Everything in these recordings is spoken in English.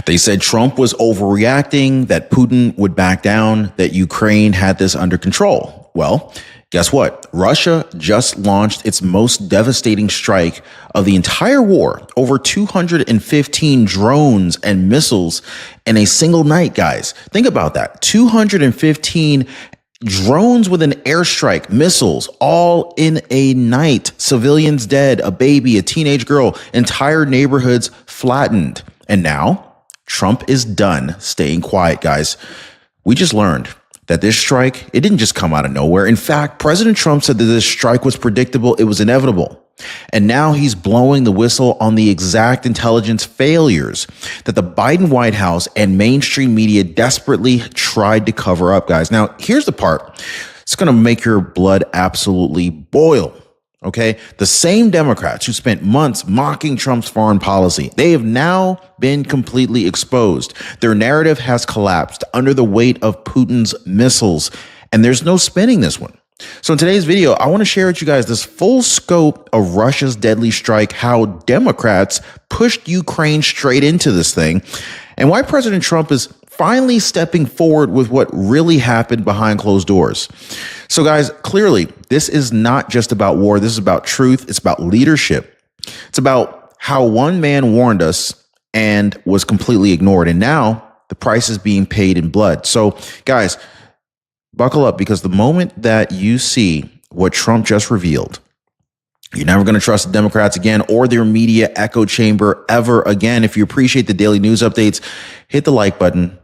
They said Trump was overreacting, that Putin would back down, that Ukraine had this under control. Well, guess what? Russia just launched its most devastating strike of the entire war. Over 215 drones and missiles in a single night, guys. Think about that. 215 drones with an airstrike, missiles, all in a night. Civilians dead, a baby, a teenage girl, entire neighborhoods flattened. And now Trump is done staying quiet, guys. We just learned that this strike, it didn't just come out of nowhere. In fact, President Trump said that this strike was predictable. It was inevitable. And now he's blowing the whistle on the exact intelligence failures that the Biden White House and mainstream media desperately tried to cover up, guys. Now, here's the part. It's going to make your blood absolutely boil. Okay, the same Democrats who spent months mocking Trump's foreign policy, they have now been completely exposed. Their narrative has collapsed under the weight of Putin's missiles, and there's no spinning this one. So in today's video, I want to share with you guys this full scope of Russia's deadly strike, how Democrats pushed Ukraine straight into this thing, and why President Trump is finally stepping forward with what really happened behind closed doors. So guys, clearly, this is not just about war. This is about truth. It's about leadership. It's about how one man warned us and was completely ignored. And now the price is being paid in blood. So guys, buckle up, because the moment that you see what Trump just revealed, you're never going to trust the Democrats again or their media echo chamber ever again. If you appreciate the daily news updates, hit the like button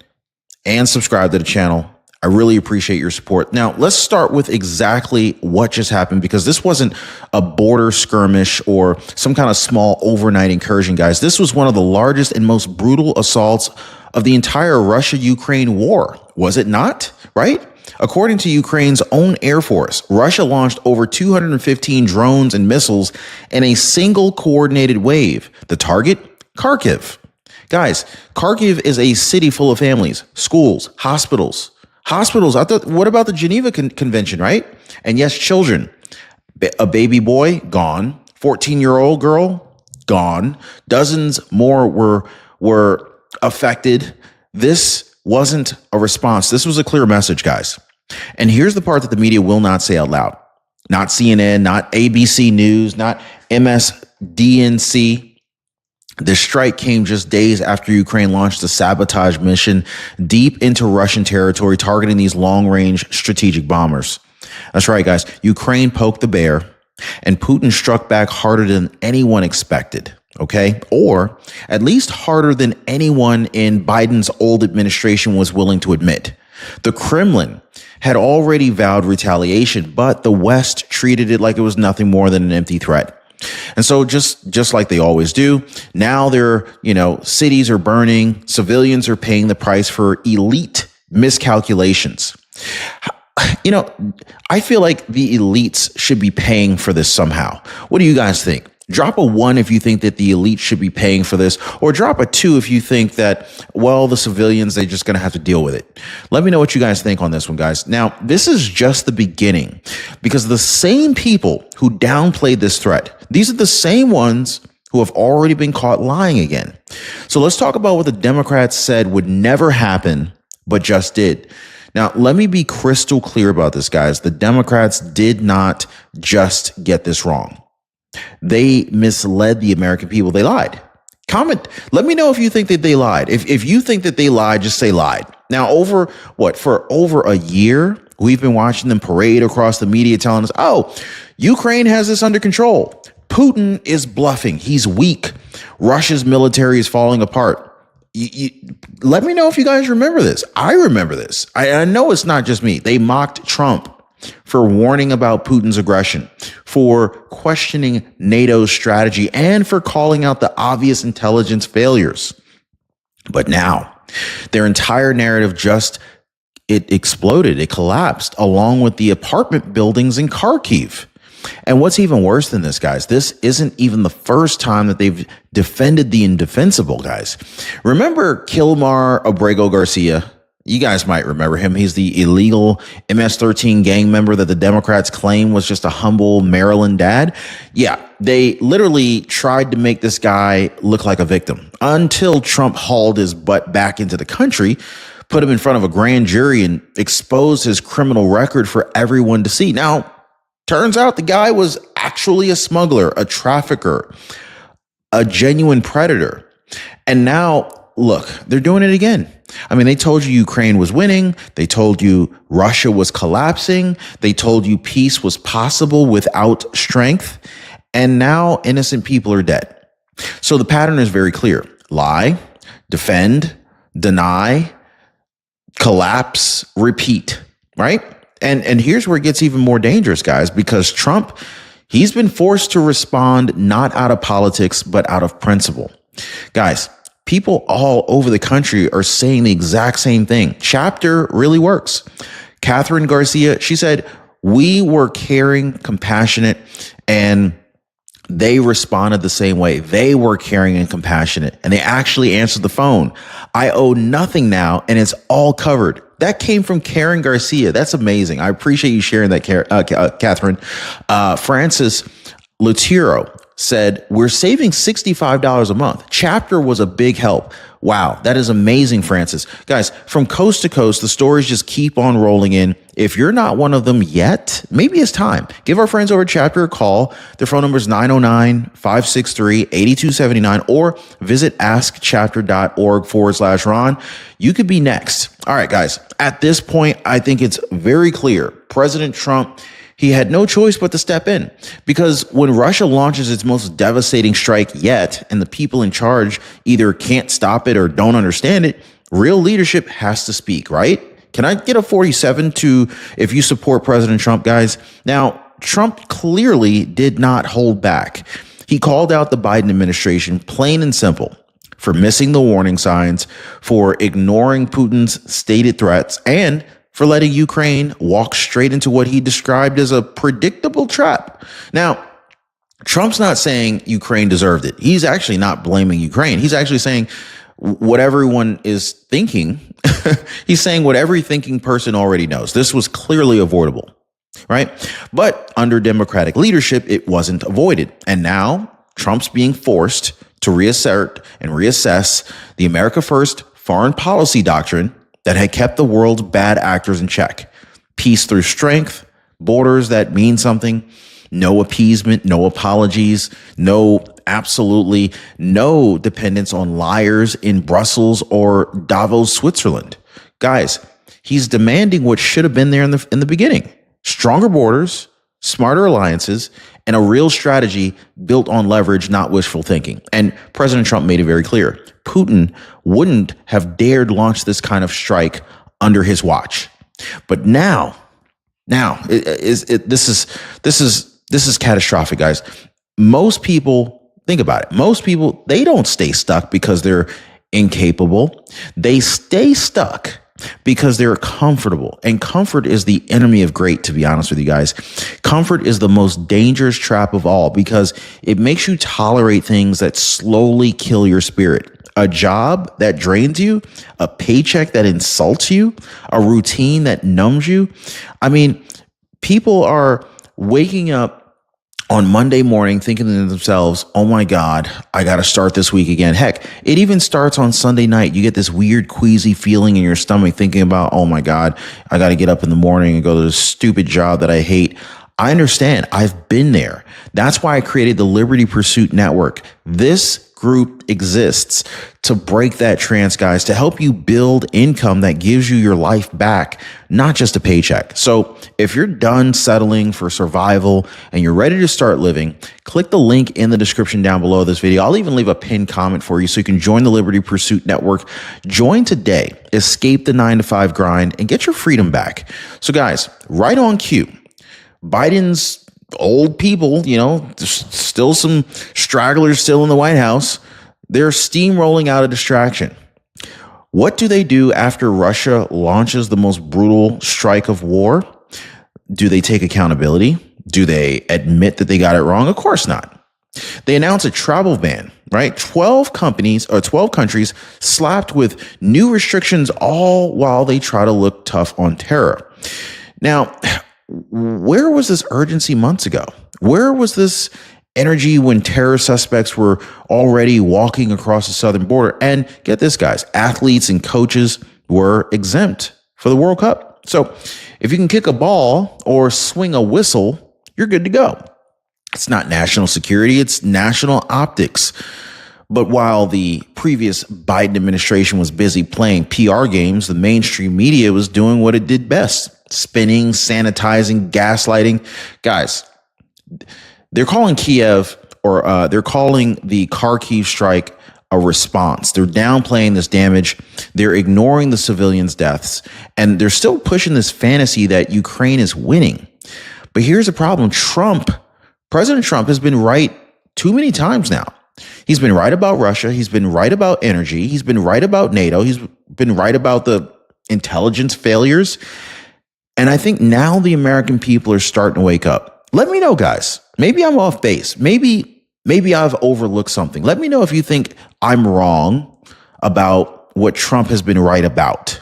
and subscribe to the channel. I really appreciate your support. Now, let's start with exactly what just happened, because this wasn't a border skirmish or some kind of small overnight incursion, guys. This was one of the largest and most brutal assaults of the entire Russia-Ukraine war. Was it not? Right? According to Ukraine's own Air Force, Russia launched over 215 drones and missiles in a single coordinated wave. The target? Kharkiv. Guys, Kharkiv is a city full of families, schools, hospitals. I thought, what about the Geneva Convention, right? And yes, children. A baby boy, gone. 14-year-old girl, gone. Dozens more were affected. This wasn't a response. This was a clear message, guys. And here's the part that the media will not say out loud. Not CNN, not ABC News, not MSDNC. The strike came just days after Ukraine launched a sabotage mission deep into Russian territory, targeting these long-range strategic bombers. That's right, guys. Ukraine poked the bear, and Putin struck back harder than anyone expected. Okay, or at least harder than anyone in Biden's old administration was willing to admit. The Kremlin had already vowed retaliation, but the West treated it like it was nothing more than an empty threat. And so just like they always do, now cities are burning, civilians are paying the price for elite miscalculations. I feel like the elites should be paying for this somehow. What do you guys think? Drop a 1 if you think that the elite should be paying for this, or drop a 2 if you think that, well, the civilians, they're just going to have to deal with it. Let me know what you guys think on this one, guys. Now, this is just the beginning, because the same people who downplayed this threat, these are the same ones who have already been caught lying again. So let's talk about what the Democrats said would never happen, but just did. Now, let me be crystal clear about this, guys. The Democrats did not just get this wrong. They misled the American people. They lied. Comment. Let me know if you think that they lied. If you think that they lied, just say lied. Now, for over a year, we've been watching them parade across the media telling us, oh, Ukraine has this under control. Putin is bluffing. He's weak. Russia's military is falling apart. Let me know if you guys remember this. I remember this. I know it's not just me. They mocked Trump for warning about Putin's aggression, for questioning NATO's strategy, and for calling out the obvious intelligence failures. But now, their entire narrative it exploded. It collapsed, along with the apartment buildings in Kharkiv. And what's even worse than this, guys, this isn't even the first time that they've defended the indefensible, guys. Remember Kilmar Abrego Garcia? You guys might remember him. He's the illegal MS-13 gang member that the Democrats claim was just a humble Maryland dad. Yeah, they literally tried to make this guy look like a victim until Trump hauled his butt back into the country, put him in front of a grand jury, and exposed his criminal record for everyone to see. Now, turns out the guy was actually a smuggler, a trafficker, a genuine predator. And now, look, they're doing it again. I mean, they told you Ukraine was winning. They told you Russia was collapsing. They told you peace was possible without strength. And now innocent people are dead. So the pattern is very clear. Lie, defend, deny, collapse, repeat, right? And here's where it gets even more dangerous, guys, because Trump, he's been forced to respond not out of politics, but out of principle. Guys, people all over the country are saying the exact same thing. Chapter really works. Kilmar Garcia, she said, we were caring, compassionate, and they responded the same way. They were caring and compassionate, and they actually answered the phone. I owe nothing now, and it's all covered. That came from Kilmar Garcia. That's amazing. I appreciate you sharing that, Catherine. Francis Lutero said, we're saving $65 a month. Chapter was a big help. Wow, that is amazing, Francis. Guys, from coast to coast, the stories just keep on rolling in. If you're not one of them yet, maybe it's time. Give our friends over at Chapter a call. Their phone number is 909-563-8279 or visit askchapter.org/Ron. You could be next. All right, guys, at this point, I think it's very clear. President Trump, he had no choice but to step in, because when Russia launches its most devastating strike yet, and the people in charge either can't stop it or don't understand it, real leadership has to speak, right? Can I get a 47 if you support President Trump, guys? Now, Trump clearly did not hold back. He called out the Biden administration, plain and simple, for missing the warning signs, for ignoring Putin's stated threats, and for letting Ukraine walk straight into what he described as a predictable trap. Now, Trump's not saying Ukraine deserved it. He's actually not blaming Ukraine. He's actually saying what everyone is thinking. He's saying what every thinking person already knows. This was clearly avoidable, right? But under Democratic leadership, it wasn't avoided. And now Trump's being forced to reassert and reassess the America First foreign policy doctrine that had kept the world's bad actors in check. Peace through strength, borders that mean something, no appeasement, no apologies, absolutely no dependence on liars in Brussels or Davos, Switzerland. Guys, he's demanding what should have been there in the beginning. Stronger borders, smarter alliances, and a real strategy built on leverage, not wishful thinking. And President Trump made it very clear. Putin wouldn't have dared launch this kind of strike under his watch. But now this is catastrophic, guys. Most people, think about it. Most people, they don't stay stuck because they're incapable. They stay stuck because they're comfortable. And comfort is the enemy of great, to be honest with you guys. Comfort is the most dangerous trap of all because it makes you tolerate things that slowly kill your spirit. A job that drains you, a paycheck that insults you, a routine that numbs you. I mean, people are waking up on Monday morning thinking to themselves, oh my God, I got to start this week again. Heck, it even starts on Sunday night. You get this weird queasy feeling in your stomach thinking about, oh my God, I got to get up in the morning and go to this stupid job that I hate. I understand. I've been there. That's why I created the Liberty Pursuit Network. This group exists to break that trance, guys, to help you build income that gives you your life back, not just a paycheck. So if you're done settling for survival and you're ready to start living, click the link in the description down below this video. I'll even leave a pinned comment for you so you can join the Liberty Pursuit Network. Join today, escape the 9-to-5 grind, and get your freedom back. So guys, right on cue, Biden's old people, there's still some stragglers still in the White House. They're steamrolling out a distraction. What do they do after Russia launches the most brutal strike of war? Do they take accountability? Do they admit that they got it wrong? Of course not. They announced a travel ban, right? 12 companies or 12 countries slapped with new restrictions, all while they try to look tough on terror. Now, where was this urgency months ago? Where was this energy when terror suspects were already walking across the southern border? And get this, guys, athletes and coaches were exempt for the World Cup. So if you can kick a ball or swing a whistle, you're good to go. It's not national security, it's national optics. But while the previous Biden administration was busy playing PR games, the mainstream media was doing what it did best: spinning, sanitizing, gaslighting. Guys, they're calling Kiev or they're calling the Kharkiv strike a response. They're downplaying this damage. They're ignoring the civilians' deaths, and they're still pushing this fantasy that Ukraine is winning. But here's the problem. President Trump has been right too many times now. He's been right about Russia. He's been right about energy. He's been right about NATO. He's been right about the intelligence failures. And I think now the American people are starting to wake up. Let me know, guys. Maybe I'm off base. Maybe I've overlooked something. Let me know if you think I'm wrong about what Trump has been right about.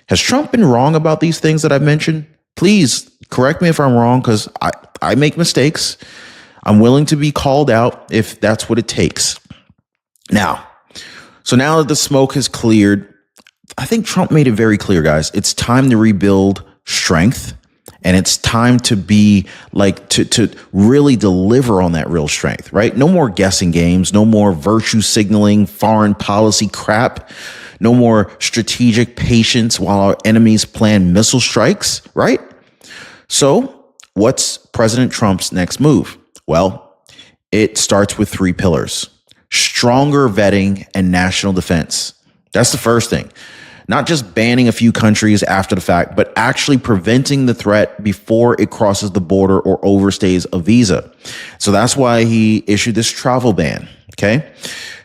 Has Trump been wrong about these things that I've mentioned? Please correct me if I'm wrong, because I make mistakes. I'm willing to be called out if that's what it takes. Now that the smoke has cleared, I think Trump made it very clear, guys. It's time to rebuild strength, and it's time to be like to really deliver on that real strength, right? No more guessing games, no more virtue signaling, foreign policy crap, no more strategic patience while our enemies plan missile strikes, right? So what's President Trump's next move? Well, it starts with 3 pillars: stronger vetting and national defense. That's the first thing. Not just banning a few countries after the fact, but actually preventing the threat before it crosses the border or overstays a visa. So that's why he issued this travel ban. Okay.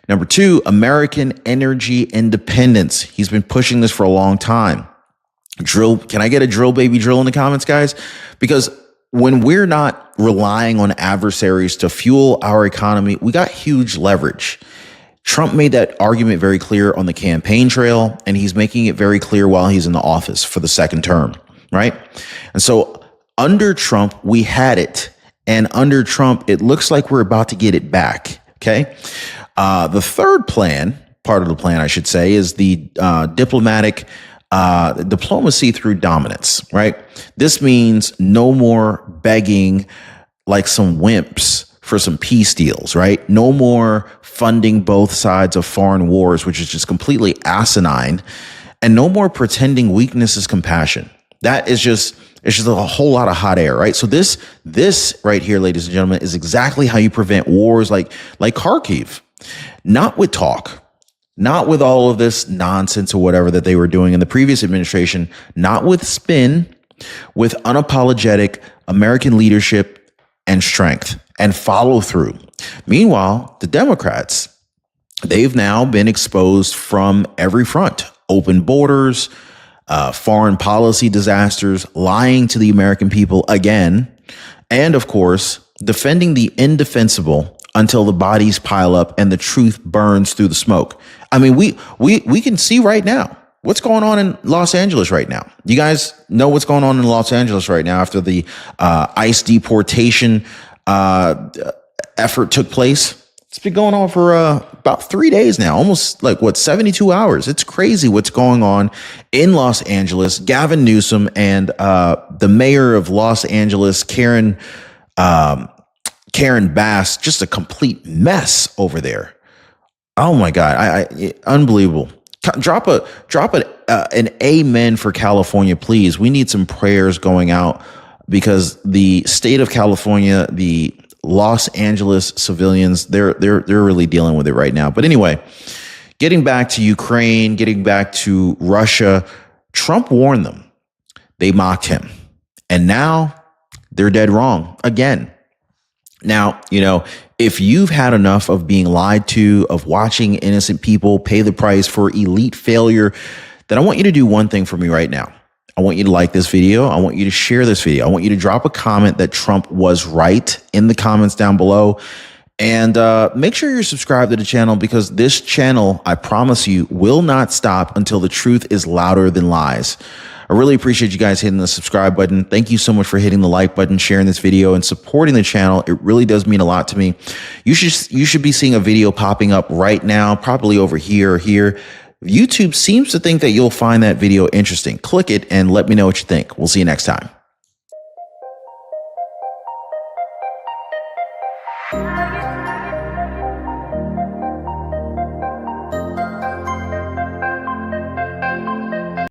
Number 2, American energy independence. He's been pushing this for a long time. Drill. Can I get a drill, baby drill in the comments, guys? Because when we're not relying on adversaries to fuel our economy, we got huge leverage. Trump made that argument very clear on the campaign trail, and he's making it very clear while he's in the office for the second term, right? And so under Trump, we had it. And under Trump, it looks like we're about to get it back, okay? The third plan, part of the plan, I should say, is the diplomacy through dominance, right? This means no more begging like some wimps for some peace deals, right? No more funding both sides of foreign wars, which is just completely asinine, and no more pretending weakness is compassion. That is just, it's just a whole lot of hot air, right? So this right here, ladies and gentlemen, is exactly how you prevent wars like Kharkiv. Not with talk, not with all of this nonsense or whatever that they were doing in the previous administration, not with spin, with unapologetic American leadership and strength and follow through. Meanwhile, the Democrats, they've now been exposed from every front: open borders, foreign policy disasters, lying to the American people again, and of course, defending the indefensible until the bodies pile up and the truth burns through the smoke. I mean, we can see right now what's going on in Los Angeles right now. You guys know what's going on in Los Angeles right now after the ICE deportation effort took place. It's been going on for about 3 days now, almost 72 hours. It's crazy what's going on in Los Angeles. Gavin Newsom and the mayor of Los Angeles, Karen Bass, just a complete mess over there. Oh my God, unbelievable. Drop an amen for California, please. We need some prayers going out because the state of California, the Los Angeles civilians, they're really dealing with it right now. But anyway, getting back to Ukraine, getting back to Russia, Trump warned them. They mocked him. And now they're dead wrong again. Now, if you've had enough of being lied to, of watching innocent people pay the price for elite failure, then I want you to do one thing for me right now. I want you to like this video. I want you to share this video. I want you to drop a comment that Trump was right in the comments down below. And make sure you're subscribed to the channel, because this channel, I promise you, will not stop until the truth is louder than lies. I really appreciate you guys hitting the subscribe button. Thank you so much for hitting the like button, sharing this video, and supporting the channel. It really does mean a lot to me. You should be seeing a video popping up right now, probably over here or here. YouTube seems to think that you'll find that video interesting. Click it and let me know what you think. We'll see you next time.